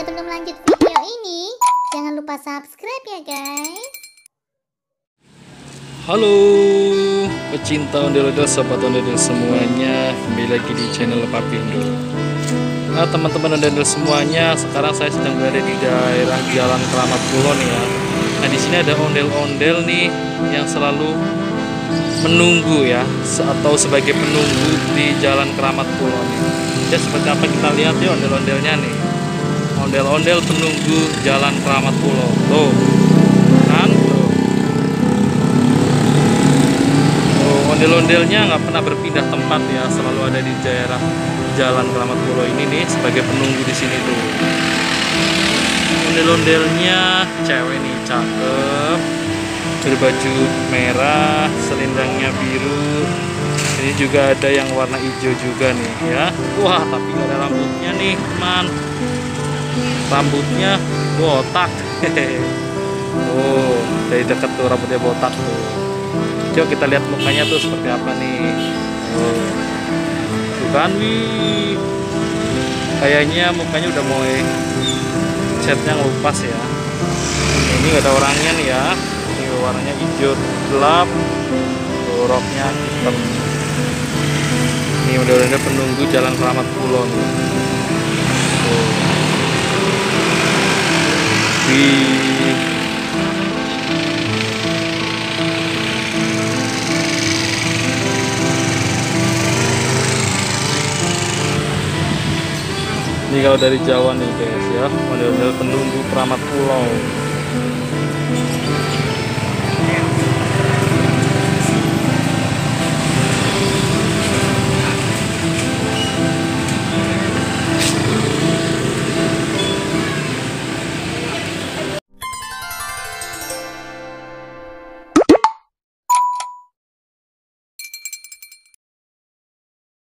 Sebelum lanjut video ini, jangan lupa subscribe ya guys. Halo pecinta ondel-ondel, sobat ondel-ondel semuanya, kembali lagi di channel Papi Indul. Nah teman-teman ondel-ondel semuanya, sekarang saya sedang berada di daerah Jalan Keramat Kulon ya. Nah di sini ada ondel-ondel nih yang selalu menunggu ya, atau sebagai penunggu di Jalan Keramat Kulon. Ya seperti apa kita lihat ya ondel-ondelnya nih. Ondel-ondel penunggu Jalan Keramat Kulon. Tuh, kan? Ondel-ondelnya nggak pernah berpindah tempat ya, selalu ada di daerah Jalan Keramat Kulon ini nih sebagai penunggu di sini tuh. Ondel-ondelnya cewek nih, cakep, berbaju merah, selendangnya biru. Ini juga ada yang warna hijau juga nih ya. Wah, tapi nggak ada rambutnya nih, man. Rambutnya botak. Oh, dari dekat tuh rambutnya botak tuh. Coba kita lihat mukanya tuh seperti apa nih. Oh, tuh kan, wih, kayaknya mukanya udah mulai catnya ngelupas ya. Ini gak ada orangnya nih ya. Ini warnanya hijau gelap, tuh, roknya hitam. Ini udah penunggu Jalan Keramat Kulon. Oh. Wih. Ini kalau dari Jawa nih guys ya, model-model penunggu Keramat Pulau.